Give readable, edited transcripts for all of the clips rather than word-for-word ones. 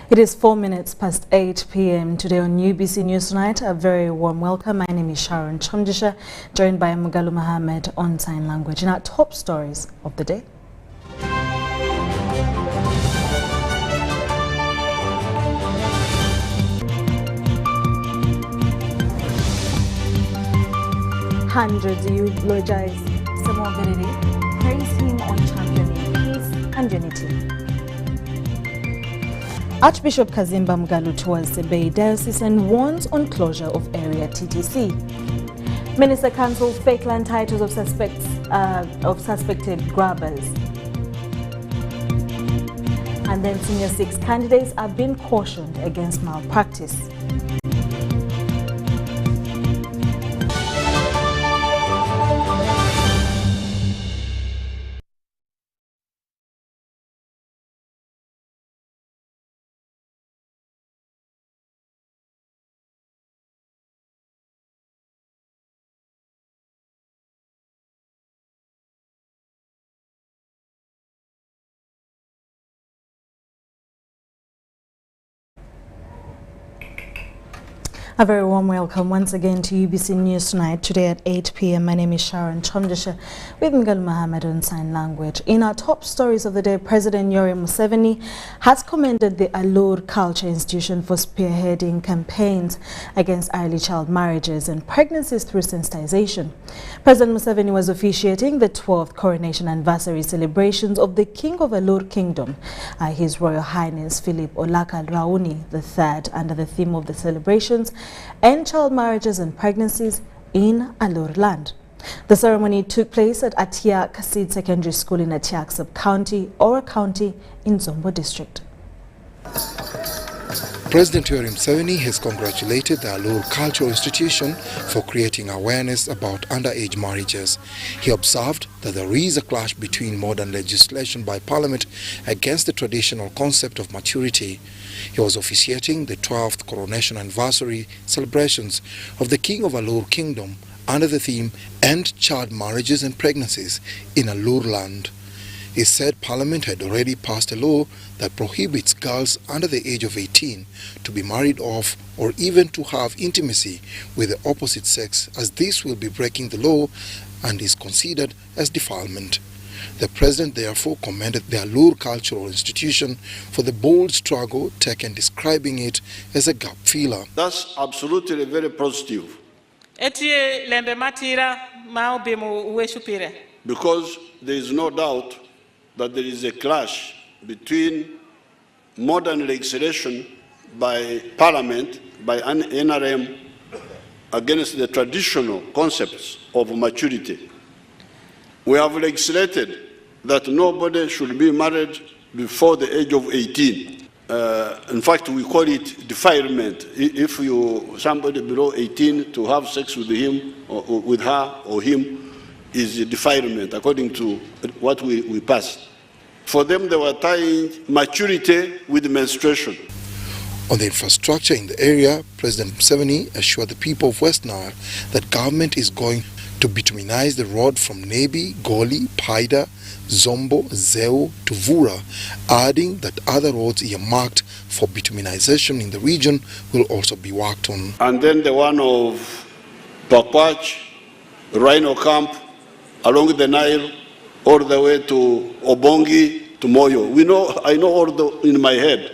It is 4 minutes past 8 p.m. today on UBC News Tonight. A very warm welcome. My name is Sharon Kyomugisha, joined by Mugalu Mohammed on sign language. In our top stories of the day. Hundreds eulogize Samuel Benedict, praise him on championing peace and unity. Archbishop Kazimba Mugalu tours the Bay Diocese and warns on closure of area TTC. Minister cancels fake land titles of suspected grabbers. And then Senior 6 candidates are being cautioned against malpractice. A very warm welcome once again to UBC News Tonight, today at 8 p.m. My name is Sharon Kyomugisha with Mugalu Mohammed on sign language. In our top stories of the day, President Yoweri Museveni has commended the Allure Culture Institution for spearheading campaigns against early child marriages and pregnancies through sensitization. President Museveni was officiating the 12th coronation anniversary celebrations of the King of Allure Kingdom, His Royal Highness Philip Olaka Raoni III, under the theme of the celebrations End Child Marriages and Pregnancies in Allure Land. The ceremony took place at Atiak Seed Secondary School in Atiak Sub-County, Ora County in Zombo District. President Yoweri Museveni has congratulated the Allure Cultural Institution for creating awareness about underage marriages. He observed that there is a clash between modern legislation by Parliament against the traditional concept of maturity. He was officiating the 12th coronation anniversary celebrations of the King of Allure Kingdom under the theme End Child Marriages and Pregnancies in Allure Land. He said Parliament had already passed a law that prohibits girls under the age of 18 to be married off or even to have intimacy with the opposite sex, as this will be breaking the law and is considered as defilement. The President therefore commended the Allure Cultural Institution for the bold struggle taken, describing it as a gap filler. That's absolutely very positive. Because there is no doubt that there is a clash between modern legislation by Parliament, by NRM, against the traditional concepts of maturity. We have legislated that nobody should be married before the age of 18. In fact, we call it defilement. If somebody below 18 to have sex with him or with her or him is defilement, according to what we passed. For them, they were tying maturity with menstruation. On the infrastructure in the area, President Museveni assured the people of West Nile that government is going to bituminize the road from Nebi, Goli, Paida, Zombo, Zeu to Vura, adding that other roads earmarked for bituminization in the region will also be worked on. And then the one of Pakwach, Rhino Camp, along the Nile, all the way to Obongi, to Moyo. I know all in my head.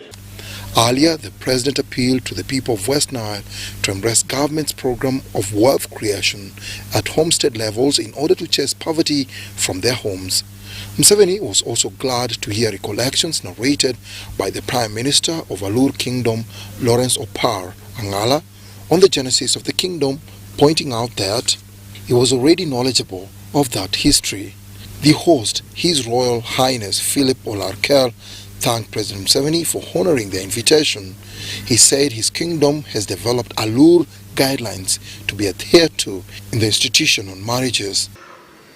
Earlier, the President appealed to the people of West Nile to embrace government's program of wealth creation at homestead levels in order to chase poverty from their homes. Museveni was also glad to hear recollections narrated by the Prime Minister of Allure Kingdom, Lawrence Opar Angala, on the genesis of the kingdom, pointing out that he was already knowledgeable of that history. The host, His Royal Highness Philip Olarkel, thanked President Museveni for honoring their invitation. He said his kingdom has developed Allure guidelines to be adhered to in the institution on marriages.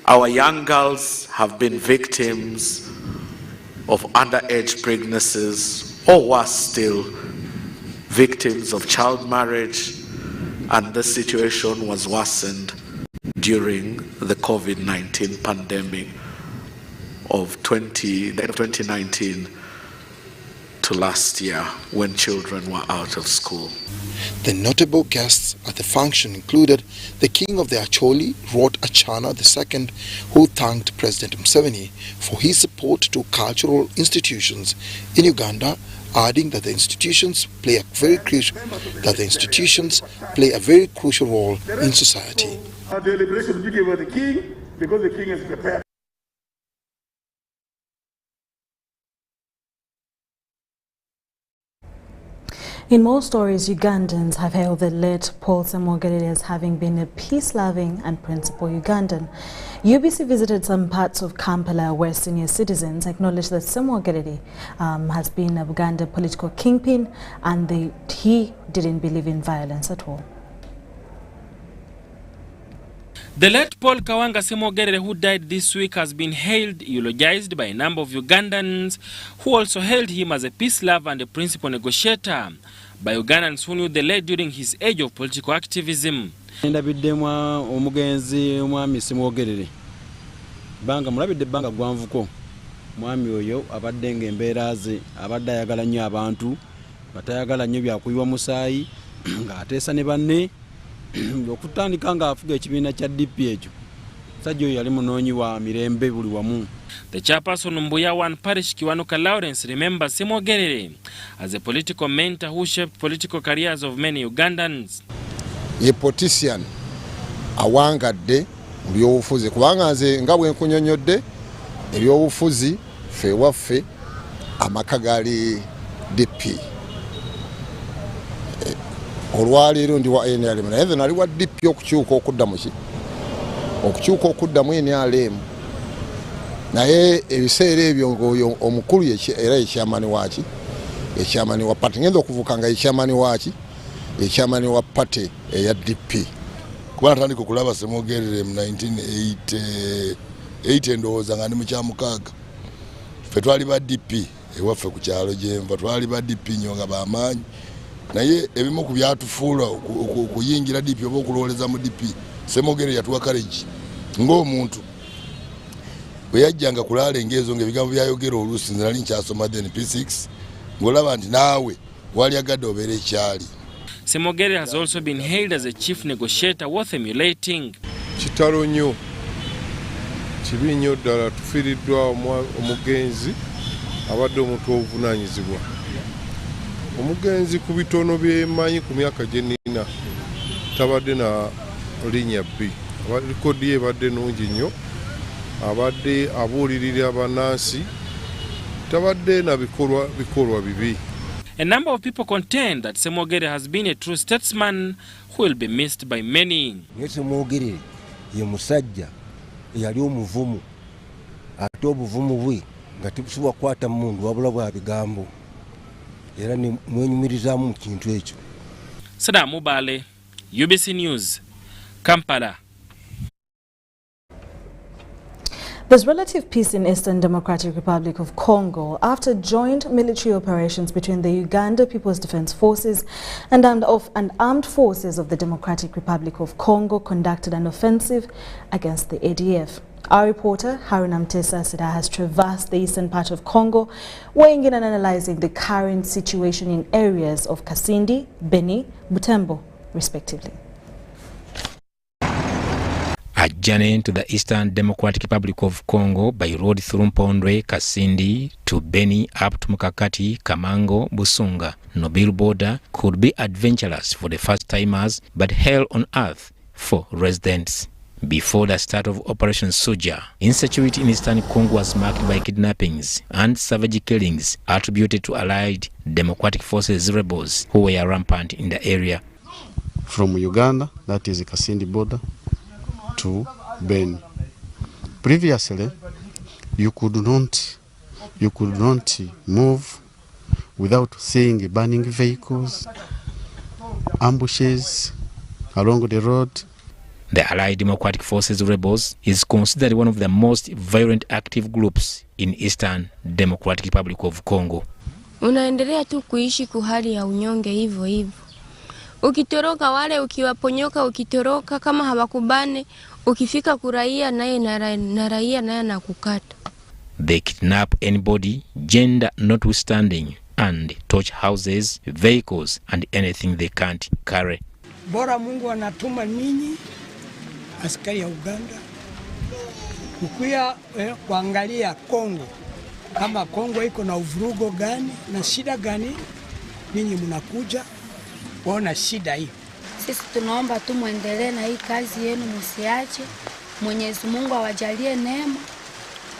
Our young girls have been victims of underage pregnancies, or worse still, victims of child marriage, and the situation was worsened during the COVID-19 pandemic of 2019 to last year when children were out of school. The notable guests at the function included the King of the Acholi, Rod Achana II, who thanked President Museveni for his support to cultural institutions in Uganda, adding that the institutions play a very crucial role in society. Our deliberation begin with the King because the King is prepared. In more stories, Ugandans have hailed the late Paul Semogerere as having been a peace-loving and principled Ugandan. UBC visited some parts of Kampala where senior citizens acknowledged that Semogerere has been a Uganda political kingpin and he didn't believe in violence at all. The late Paul Kawanga Semogerere, who died this week, has been hailed, eulogized by a number of Ugandans who also hailed him as a peace lover and a principal negotiator, by Ugandans who knew the late during his age of political activism. Ndabiddemu omugenzi omwami Semogerere banga mulabidde banga gwanvuko mwami oyo abadde ng'embeera ze abadde ayagala nnyo abantu batayagala nnyo byakuyiwa musaayi ng'ateesa ne banne okutandika ng'afuga ekibiina kya DP ekyo sajja oyo yali munoonyi wa mirembe buli wamu. The chairperson Mbuya 1 Parish Kiwanuka Lawrence remembers Semogerere as a political mentor who shaped political careers of many Ugandans. Ye politician awangadde mu byobufuzi kubanga nze nga bwe nkunyonyodde ebyobufuzi ffe waffe amaka gali DP. Olwaleero ndi wa NRM naye nze nali wa DP okukyuka okudda mu NRM naye ebiseera ebyo ng'oyo omukulu era ekyamani waki ekyamani wa pati ngenda okuvuka nga ekyamani waki ekyamani wa pati eya DP. Kuba natandika okulaba Semogerere mu 1980 ndowooza nga ndi mu kyamukaaga ffe twali ba DP ewaffe ku kyalo gyenva twali ba DP nnyo nga b'amaanyi naye ebimu ku byatufuula okuyingira DP oba okulowoleza mu DP Semogerere yatuwa courage ng'omuntu bwe yajjanga kulaala engezo ng'ebigambo byayogera oluusi nze nali nkyasoma then P6 ng'olaba nti naawe wali agadde obeera ekyali. Semogerere has also been hailed as a chief negotiator worth emulating. Kitalo nnyo kibi nnyo ddala tufiiriddwa omugenzi abadde omuntu obuvunaanyizibwa. Omugenzi ku bitono byemanyi ku myaka gye nnina tabadde na linnya bbi. Likodi ye ebadde nnungi nnyo, abadde abuulirira abannansi, tabadde na bikolwa bibi. A number of people contend that Semogerere has been a true statesman who will be missed by many. Semogerere ye musajja eyali omuvumu ate obuvumu bwe nga tebusobola kukwata mundu wabula bwa bigambo era ne mwenyumirizaamu mu kintu ekyo. Sada Mubale, UBC News, Kampala. There's relative peace in Eastern Democratic Republic of Congo after joint military operations between the Uganda People's Defense Forces and armed forces of the Democratic Republic of Congo conducted an offensive against the ADF. Our reporter, Haruna Mtesa Sida, has traversed the eastern part of Congo, weighing in and analyzing the current situation in areas of Kasindi, Beni, Butembo, respectively. A journey to the Eastern Democratic Republic of Congo by road through Mpondwe, Kasindi to Beni up to Mukakati, Kamango, Busunga, Nobil border could be adventurous for the first-timers but hell on earth for residents. Before the start of Operation Soja, insecurity in Eastern Congo was marked by kidnappings and savage killings attributed to allied Democratic Forces rebels who were rampant in the area. From Uganda, that is the Kasindi border, to Beni. Previously, you could not move without seeing burning vehicles, ambushes along the road. The Allied Democratic Forces rebels is considered one of the most violent active groups in Eastern Democratic Republic of Congo. Unaendelea tu kuishi kuhali ya unyonge hivyo hivyo. Ukitoroka wale ukiwaponyoka ukitoroka kama hawakubane ukifika kuraia naye na raia naye nakukata. They kidnap anybody, gender notwithstanding, and torch houses, vehicles and anything they can't carry. Bora Mungu anatuma ninyi askari ya Uganda kukuya kuangalia Kongo, kama Kongo iko na uvurugo gani na shida gani, ninyi mnakuja kuona shida hiyo. Sisi tunaomba tu muendelee na hii kazi yenu, msiache. Mwenyezi Mungu awajalie neema,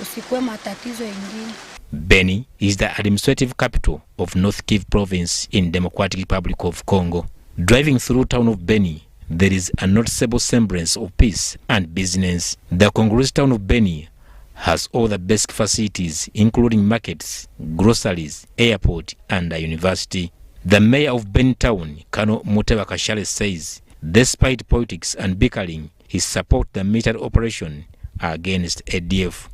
usikue matatizo mengine. Beni is the administrative capital of North Kivu province in Democratic Republic of Congo. Driving through town of Beni, there is a noticeable semblance of peace and business. The Congolese town of Beni has all the basic facilities, including markets, groceries, airport, and a university. The mayor of Beni town, Kano Muteba Kashale, says, despite politics and bickering, he supports the military operation against ADF.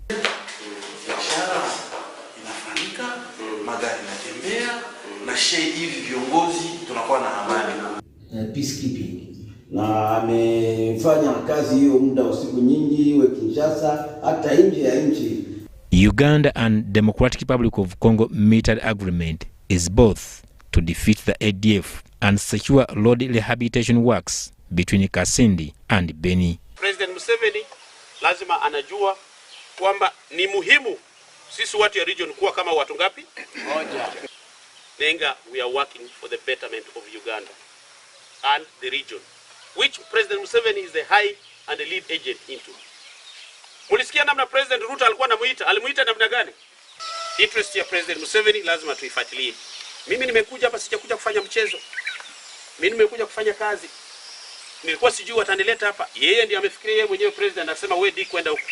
Peacekeeping. Na amefanya kazi hiyo muda wa siku nyingi, iwe Kinshasa hata nje ya nchi. Uganda and Democratic Republic of Congo military agreement is both to defeat the ADF and secure road rehabilitation works between Kasindi and Beni. President Museveni lazima anajua kwamba ni muhimu sisi watu ya region kuwa kama watu ngapi? Moja. Nenga, we are working for the betterment of Uganda and the region, which President Museveni is the high and the lead agent into. Mulisikia namna President Ruto alikuwa alimuita namna gani? Interest ya President Museveni lazima tuifuatilie. Mimi nimekuja hapa sijakuja kufanya mchezo. Mimi nimekuja kufanya kazi. Nilikuwa sijui watanileta hapa. Yeye ndiye amefikiria yeye mwenyewe president anasema wewe ndi kwenda huko.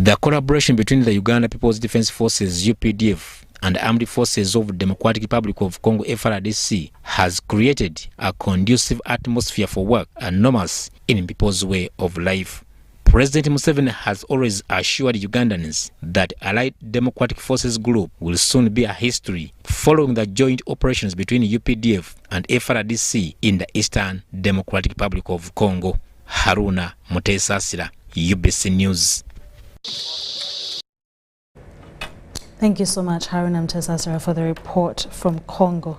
The collaboration between the Uganda People's Defense Forces UPDF and Armed Forces of the Democratic Republic of Congo FARDC has created a conducive atmosphere for work and norms in people's way of life. President Museveni has always assured Ugandans that Allied Democratic Forces Group will soon be a history following the joint operations between UPDF and FARDC in the Eastern Democratic Republic of Congo. Haruna Mutesasira, UBC News. Thank you so much, Haruna Mtesasira, for the report from Congo.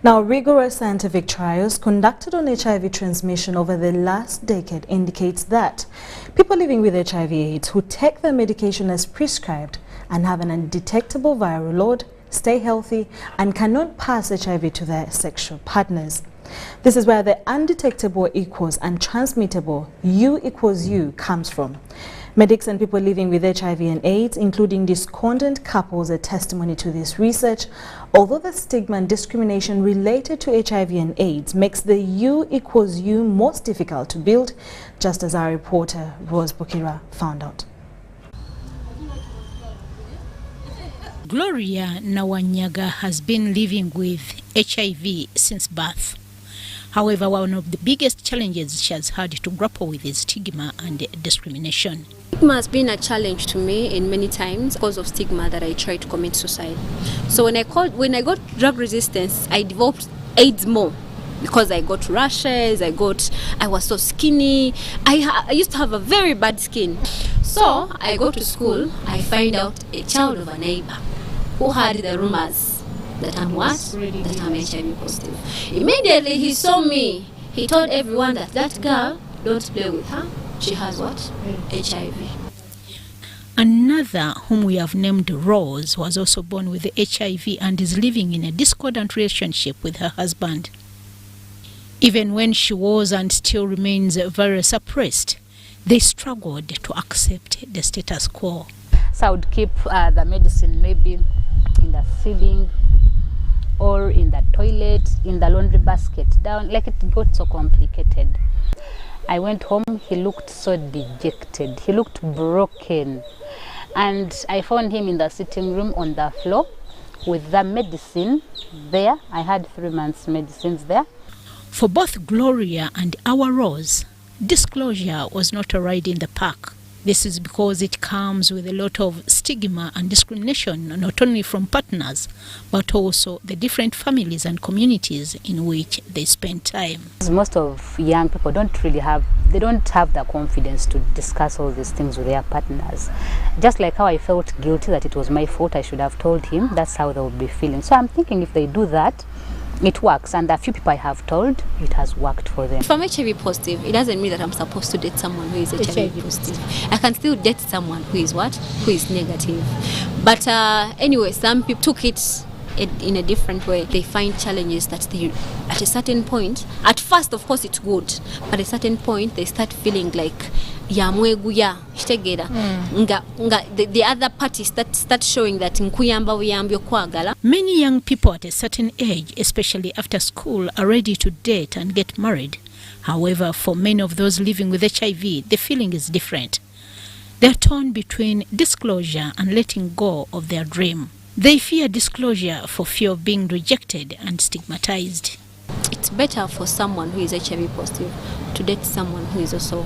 Now, rigorous scientific trials conducted on HIV transmission over the last decade indicates that people living with HIV/AIDS who take their medication as prescribed and have an undetectable viral load stay healthy and cannot pass HIV to their sexual partners. This is where the undetectable equals untransmittable U equals U comes from. Medics and people living with HIV and AIDS, including discordant couples, are testimony to this research. Although the stigma and discrimination related to HIV and AIDS makes the U equals U most difficult to build, just as our reporter Rose Bukira found out. Gloria Nawanyaga has been living with HIV since birth. However, one of the biggest challenges she has had to grapple with is stigma and discrimination. Stigma has been a challenge to me in many times because of stigma that I tried to commit suicide. So when I got drug resistance, I developed AIDS more because I got rashes, I was so skinny. I used to have a very bad skin. So I go to school, I find out a child of a neighbor who had the rumors that I'm what? That I'm HIV positive. Immediately he saw me. He told everyone that girl, don't play with her. She has what? HIV. Another, whom we have named Rose, was also born with the HIV and is living in a discordant relationship with her husband. Even when she was and still remains very suppressed, they struggled to accept the status quo. So I would keep the medicine maybe in the ceiling or in the toilet, in the laundry basket down, like it got so complicated. I went home, he looked so dejected, he looked broken. And I found him in the sitting room on the floor with the medicine there. I had 3 months medicines there. For both Gloria and our Rose, disclosure was not a ride in the park. This is because it comes with a lot of stigma and discrimination, not only from partners, but also the different families and communities in which they spend time. Most of young people don't have the confidence to discuss all these things with their partners. Just like how I felt guilty that it was my fault, I should have told him, that's how they would be feeling. So I'm thinking if they do that, it works, and a few people I have told, it has worked for them. If I'm HIV positive, it doesn't mean that I'm supposed to date someone who is HIV positive. I can still date someone who is what? Who is negative. But anyway, some people took it in a different way. They find challenges that they, at a certain point, at first of course it's good, but at a certain point they start feeling like the other party start showing that many young people at a certain age, especially after school, are ready to date and get married. However, for many of those living with HIV, the feeling is different. They're torn between disclosure and letting go of their dream. They fear disclosure for fear of being rejected and stigmatized. It's better for someone who is HIV positive to date someone who is also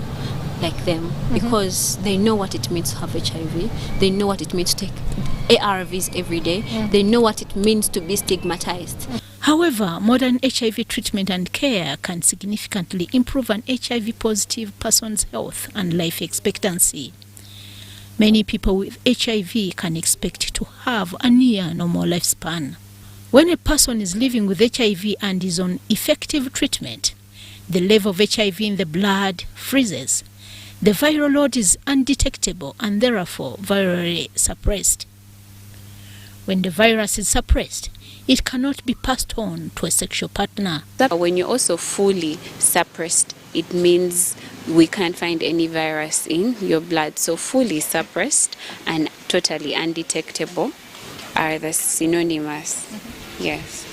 like them, because they know what it means to have HIV, they know what it means to take ARVs every day, they know what it means to be stigmatized. However, modern HIV treatment and care can significantly improve an HIV positive person's health and life expectancy. Many people with HIV can expect to have a near normal lifespan. When a person is living with HIV and is on effective treatment, the level of HIV in the blood freezes. The viral load is undetectable and therefore virally suppressed. When the virus is suppressed, it cannot be passed on to a sexual partner. When you're also fully suppressed, it means we can't find any virus in your blood. So fully suppressed and totally undetectable are the synonymous. Yes.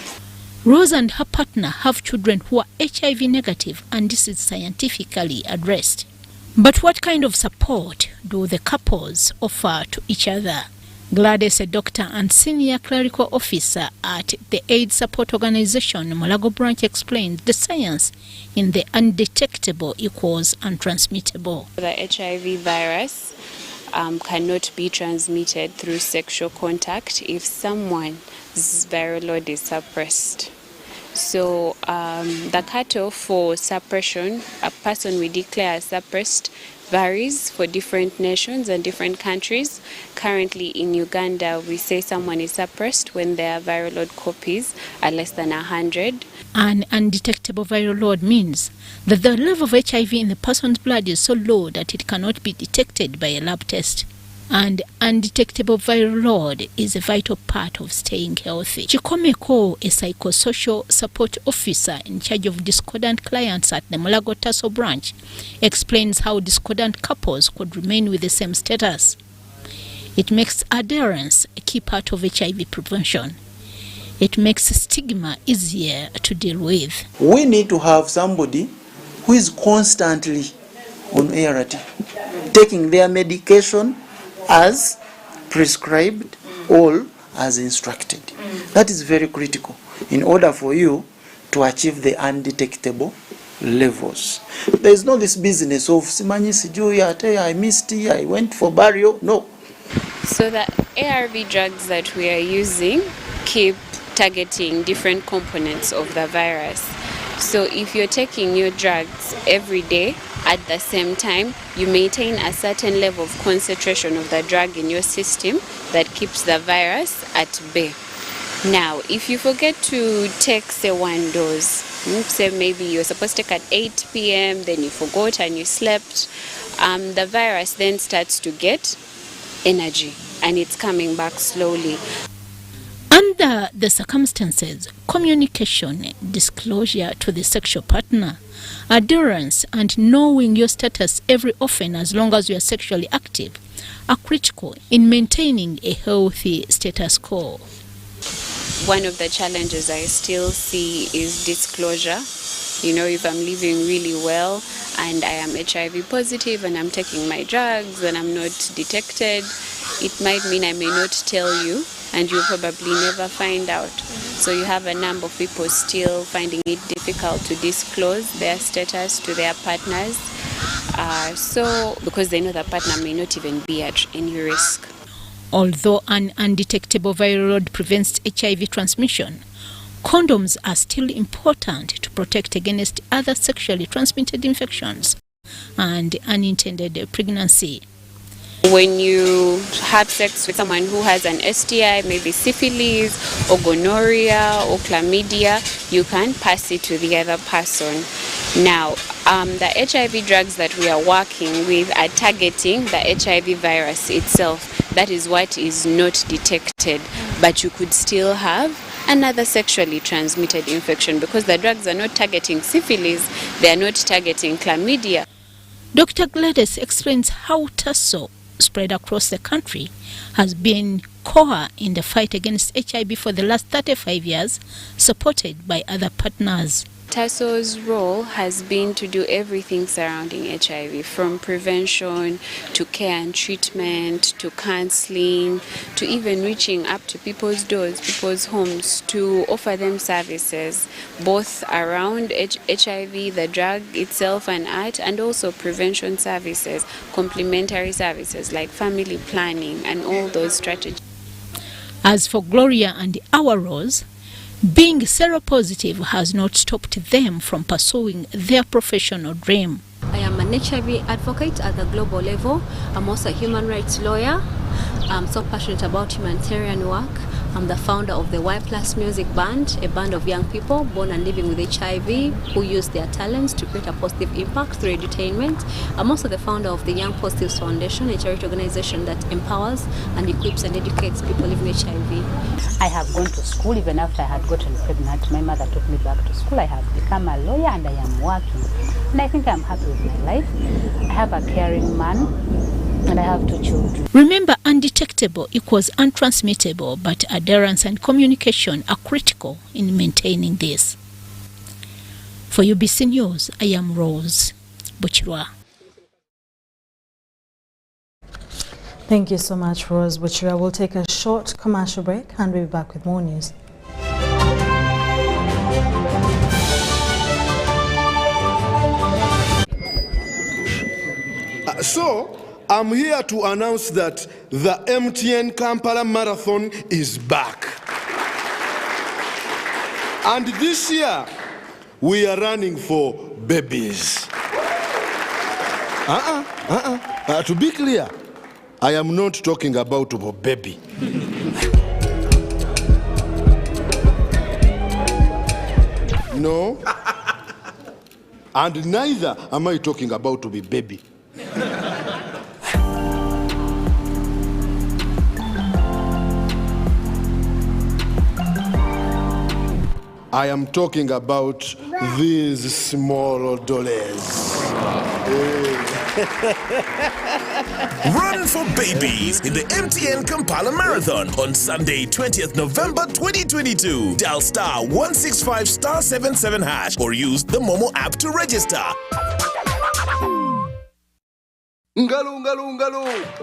Rose and her partner have children who are HIV negative, and this is scientifically addressed. But what kind of support do the couples offer to each other? Gladys, a doctor and senior clerical officer at the AIDS support organization Mulago branch, explains the science in the undetectable equals untransmittable. The HIV virus cannot be transmitted through sexual contact if someone's viral load is suppressed. So the cutoff for suppression, a person we declare suppressed, varies for different nations and different countries. Currently in Uganda, we say someone is suppressed when their viral load copies are less than 100. An undetectable viral load means that the level of HIV in the person's blood is so low that it cannot be detected by a lab test. And undetectable viral load is a vital part of staying healthy. Chikomeko, a psychosocial support officer in charge of discordant clients at the Mulago Tasso branch, explains how discordant couples could remain with the same status. It makes adherence a key part of HIV prevention. It makes stigma easier to deal with. We need to have somebody who is constantly on ART, taking their medication as prescribed or as instructed. That is very critical in order for you to achieve the undetectable levels. There is no this business of simanyi sijui ate I missed, I went for burial. No. So the ARV drugs that we are using keep targeting different components of the virus. So if you're taking your drugs every day at the same time, you maintain a certain level of concentration of the drug in your system that keeps the virus at bay. Now, if you forget to take, say, one dose, say maybe you're supposed to take at 8 p.m., then you forgot and you slept, the virus then starts to get energy and it's coming back slowly. Under the circumstances, communication, disclosure to the sexual partner, adherence, and knowing your status every often as long as you are sexually active are critical in maintaining a healthy status quo. One of the challenges I still see is disclosure. You know, if I'm living really well and I am HIV positive and I'm taking my drugs and I'm not detected, it might mean I may not tell you and you'll probably never find out. So you have a number of people still finding it difficult to disclose their status to their partners. So because they know the partner may not even be at any risk. Although an undetectable viral load prevents HIV transmission, condoms are still important to protect against other sexually transmitted infections and unintended pregnancy. When you have sex with someone who has an STI, maybe syphilis or gonorrhea or chlamydia, you can pass it to the other person. Now, the HIV drugs that we are working with are targeting the HIV virus itself. That is what is not detected, but you could still have another sexually transmitted infection because the drugs are not targeting syphilis, they are not targeting chlamydia. Dr. Gladys explains how TASO, spread across the country, has been core in the fight against HIV for the last 35 years, supported by other partners. TASO's role has been to do everything surrounding HIV, from prevention to care and treatment to counseling to even reaching up to people's doors, people's homes, to offer them services both around HIV, the drug itself and art, and also prevention services, complementary services like family planning and all those strategies. As for Gloria and our Rose, being seropositive has not stopped them from pursuing their professional dream. I am an HIV advocate at the global level. I'm also a human rights lawyer. I'm so passionate about humanitarian work. I'm the founder of the Y Plus Music Band, a band of young people born and living with HIV who use their talents to create a positive impact through entertainment. I'm also the founder of the Young Positives Foundation, a charity organization that empowers and equips and educates people living with HIV. I have gone to school even after I had gotten pregnant. My mother took me back to school. I have become a lawyer and I am working. And I think I'm happy with my life. I have a caring man and I have 2 children. Remember, undetectable equals untransmittable, but adherence and communication are critical in maintaining this. For UBC News, I am Rose Buchirwa. Thank you so much, Rose Buchirwa. We'll take a short commercial break and we'll be back with more news. So, I'm here to announce that the MTN Kampala Marathon is back. And this year, we are running for babies. To be clear, I am not talking about a baby. No. And neither am I talking about to be baby. I am talking about these small dollars. Run for babies in the MTN Kampala Marathon on Sunday, 20th November 2022. Dial *165 *77 hash or use the Momo app to register.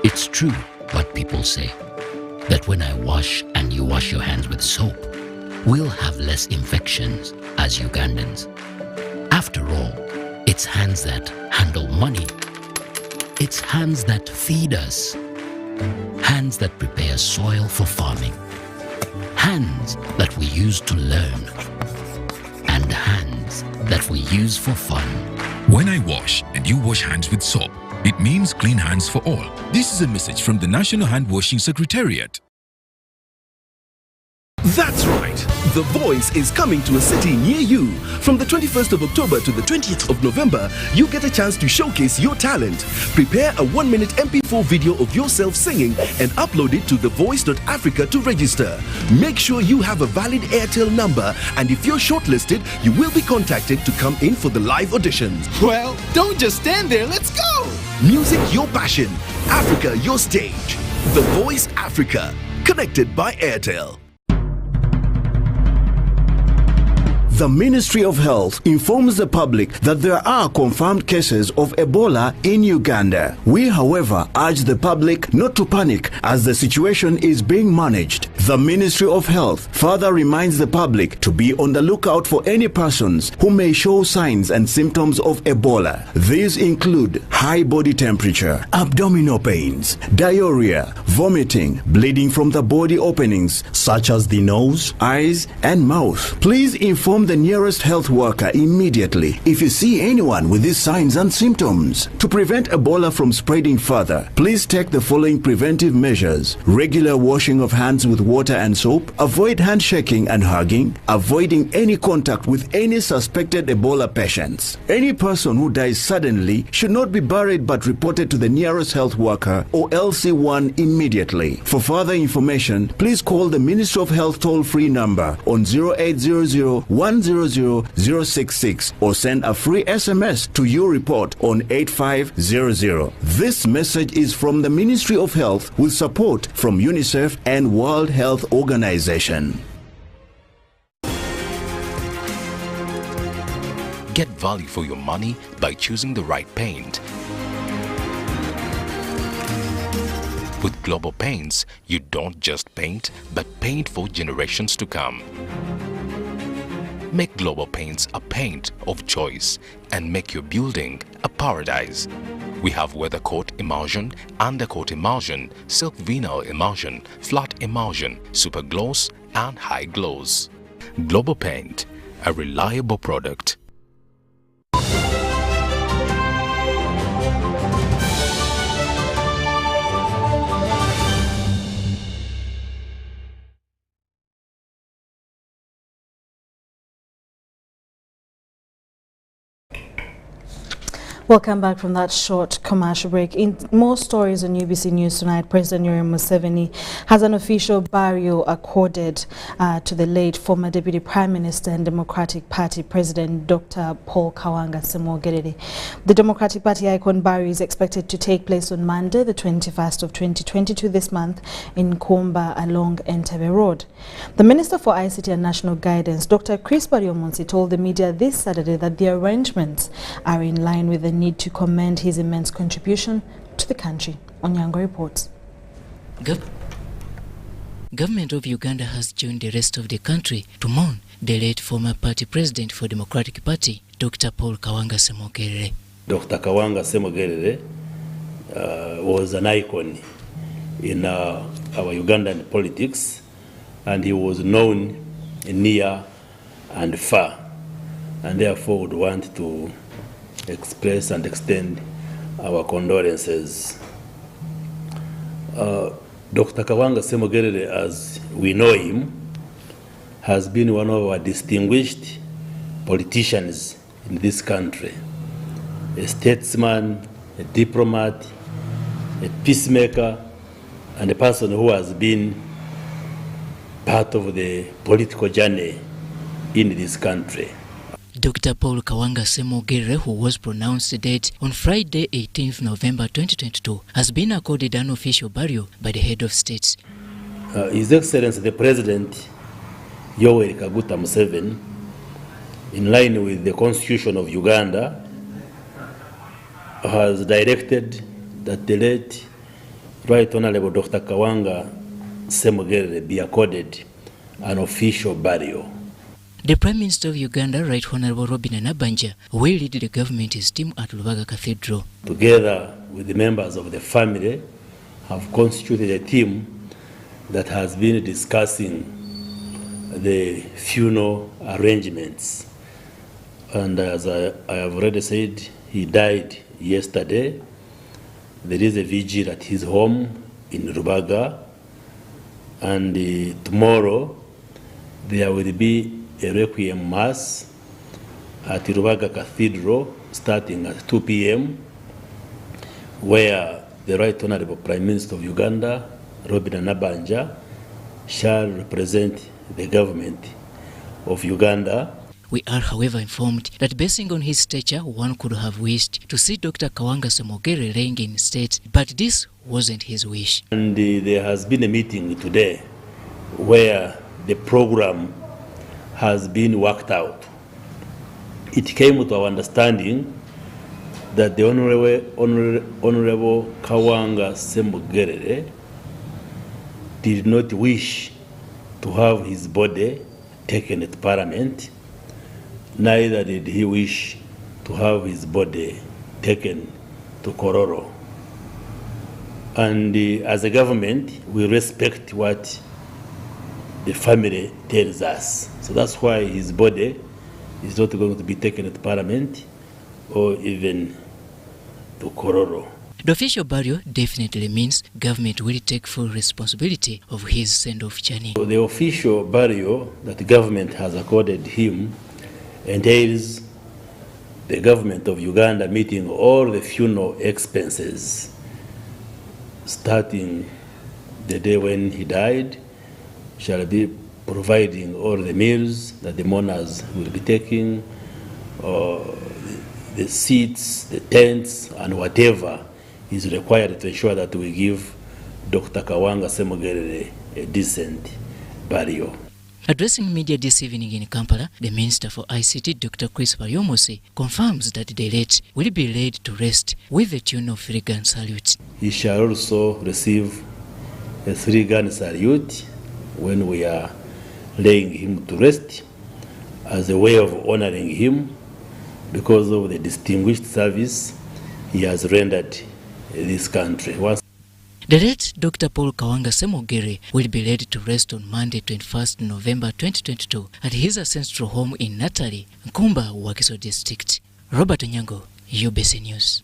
It's true what people say, that when I wash and you wash your hands with soap, we'll have less infections as Ugandans. After all, it's hands that handle money. It's hands that feed us. Hands that prepare soil for farming. Hands that we use to learn. And hands that we use for fun. When I wash and you wash hands with soap, it means clean hands for all. This is a message from the National Hand Washing Secretariat. That's right. The Voice is coming to a city near you. From the 21st of October to the 20th of November, you get a chance to showcase your talent. Prepare a 1-minute MP4 video of yourself singing and upload it to thevoice.africa to register. Make sure you have a valid Airtel number, and if you're shortlisted, you will be contacted to come in for the live auditions. Well, don't just stand there, let's go! Music your passion, Africa your stage. The Voice Africa, connected by Airtel. The Ministry of Health informs the public that there are confirmed cases of Ebola in Uganda. We, however, urge the public not to panic as the situation is being managed. The Ministry of Health further reminds the public to be on the lookout for any persons who may show signs and symptoms of Ebola. These include high body temperature, abdominal pains, diarrhea, vomiting, bleeding from the body openings such as the nose, eyes, and mouth. Please inform the nearest health worker immediately if you see anyone with these signs and symptoms. To prevent Ebola from spreading further, please take the following preventive measures: regular washing of hands with water and soap, avoid handshaking and hugging, avoiding any contact with any suspected Ebola patients. Any person who dies suddenly should not be buried but reported to the nearest health worker or LC1 immediately. For further information, please call the Ministry of Health toll-free number on 0800-100-066 or send a free SMS to your report on 8500. This message is from the Ministry of Health with support from UNICEF and World Health Organization. Get value for your money by choosing the right paint. With Global Paints, you don't just paint, but paint for generations to come. Make Global Paints a paint of choice and make your building a paradise. We have weather coat emulsion, undercoat emulsion, silk vinyl emulsion, flat emulsion, super gloss, and high gloss. Global Paint, a reliable product. Welcome back from that short commercial break. In more stories on UBC News tonight, President Yoweri Museveni has an official burial accorded to the late former Deputy Prime Minister and Democratic Party President Dr. Paul Kawanga Ssemwogerere. The Democratic Party icon burial is expected to take place on Monday, the 21st of 2022 this month in Kumba along Entebbe Road. The Minister for ICT and National Guidance, Dr. Chris Baryomunsi, told the media this Saturday that the arrangements are in line with the need to commend his immense contribution to the country. Onyango reports. Government of Uganda has joined the rest of the country to mourn the late former party president for Democratic Party, Dr. Paul Kawanga Ssemwogerere. Dr. Kawanga Ssemwogerere was an icon in our Ugandan politics, and he was known near and far, and therefore would want to express and extend our condolences. Dr. Kawanga Ssemwogerere, as we know him, has been one of our distinguished politicians in this country, a statesman, a diplomat, a peacemaker, and a person who has been part of the political journey in this country. Dr. Paul Kawanga Ssemwogerere, who was pronounced dead on Friday, 18th November 2022, has been accorded an official burial by the head of state. His Excellency the President Yoweri Kaguta Museveni, in line with the Constitution of Uganda, has directed that the late Right Honorable Dr. Kawanga Ssemwogerere be accorded an official burial. The Prime Minister of Uganda, Right Honorable Robin Nabanja, will lead the government's team at Lubaga Cathedral. Together with the members of the family, have constituted a team that has been discussing the funeral arrangements. And as I have already said, he died yesterday. There is a vigil at his home in Lubaga, and tomorrow there will be a requiem mass at Lubaga Cathedral starting at 2 p.m. where the Right Honorable Prime Minister of Uganda, Robin Nabanja, shall represent the government of Uganda. We are, however, informed that basing on his stature, one could have wished to see Dr. Kawanga Ssemwogerere laying in state, but this wasn't his wish. And there has been a meeting today where the program has been worked out. It came to our understanding that the Honorable Kawanga Semogerere did not wish to have his body taken at Parliament, neither did he wish to have his body taken to Kororo. And as a government, we respect what the family tells us. So that's why his body is not going to be taken at Parliament or even to Kororo. The official burial definitely means government will take full responsibility of his send-off journey. So the official burial that the government has accorded him entails the government of Uganda meeting all the funeral expenses, starting the day when he died, shall be providing all the meals that the mourners will be taking, the seats, the tents, and whatever is required to ensure that we give Dr. Kawanga Semogerere a decent burial. Addressing media this evening in Kampala, the Minister for ICT, Dr. Chris Bayomose, confirms that the late will be laid to rest with the tune of 3-gun salute. He shall also receive a 3-gun salute when we are laying him to rest as a way of honoring him because of the distinguished service he has rendered this country. The late Dr. Paul Kawanga Semogerere will be laid to rest on Monday, 21st November 2022 at his ancestral home in Natali, Nkumba, Wakiso District. Robert Onyango, UBC News.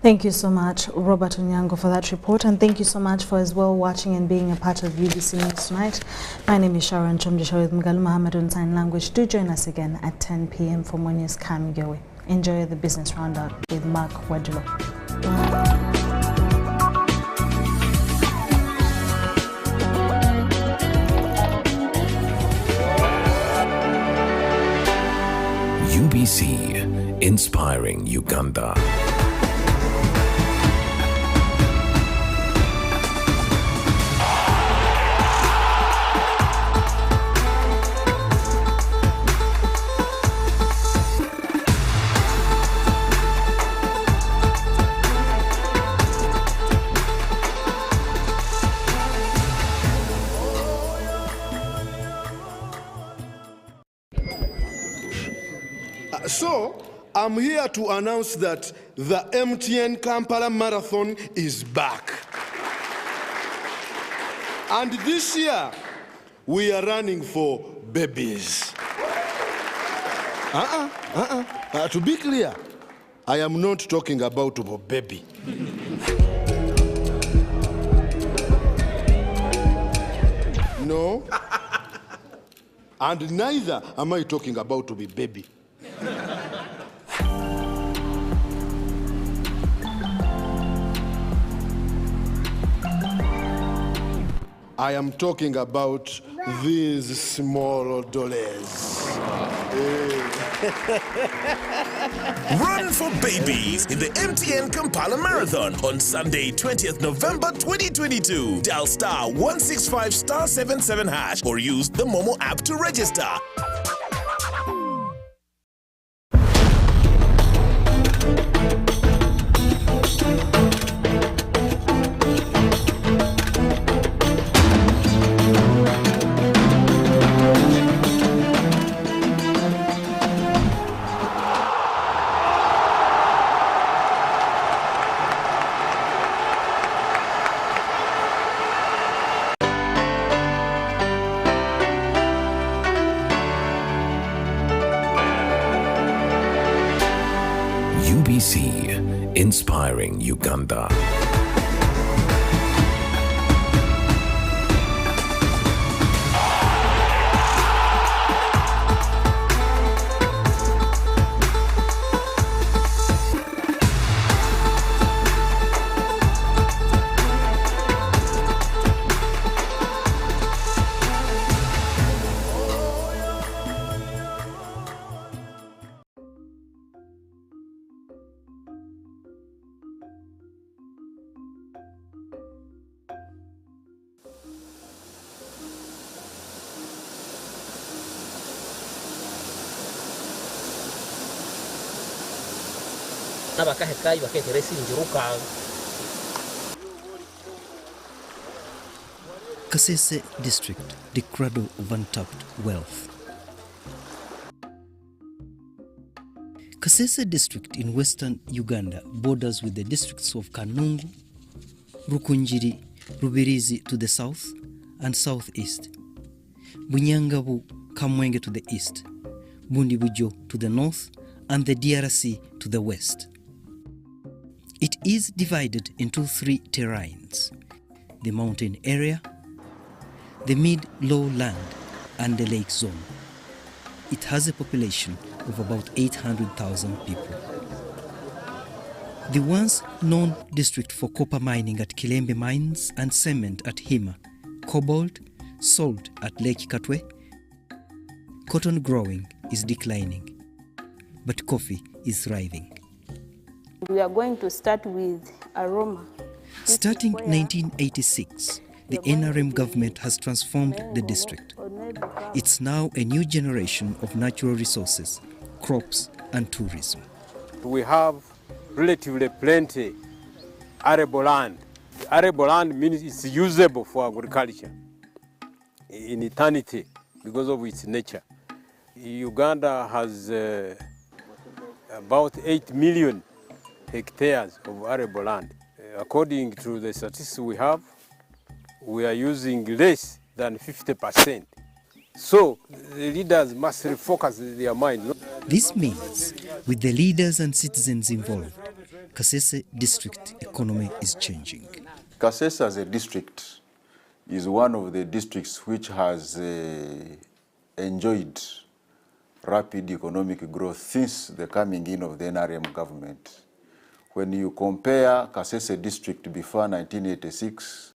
Thank you so much, Robert Onyango, for that report, and thank you so much for as well watching and being a part of UBC News Tonight. My name is Sharon Kyomugisha with Mgalu Mohammed on Sign Language. Do join us again at 10 p.m. for more news coming your way. Enjoy the business roundup with Mark Wadulo. UBC, inspiring Uganda. So, I'm here to announce that the MTN Kampala Marathon is back. And this year, we are running for babies. To be clear, I am not talking about a baby. No. And neither am I talking about to be baby. I am talking about these small dollars. Run for babies in the MTN Kampala Marathon on Sunday, 20th November 2022. Dial star 165 star 77 hash or use the Momo app to register. UBC, inspiring Uganda. n'abakahekai baketeresi injuruka. Kasese district, the cradle of untapped wealth. Kasese district in western Uganda borders with the districts of Kanungu, Rukunjiri, Rubirizi to the south and southeast, Bunyangabu, Kamwenge to the east, Bundibujo to the north, and the DRC to the west. It is divided into 3 terrains: the mountain area, the mid-lowland, and the lake zone. It has a population of about 800,000 people. The once known district for copper mining at Kilembe Mines and cement at Hima, cobalt, salt at Lake Katwe, cotton growing is declining, but coffee is thriving. We are going to start with Aroma. Starting 1986, the NRM government has transformed the district. It's now a new generation of natural resources, crops and tourism. We have relatively plenty arable land. Arable land means it's usable for agriculture in eternity because of its nature. Uganda has about 8 million hectares of arable land. According to the statistics we are using less than 50%. So the leaders must refocus their mind. This means with the leaders and citizens involved, Kasese district economy is changing. Kasese as a district is one of the districts which has enjoyed rapid economic growth since the coming in of the NRM government. When you compare Kasese district before 1986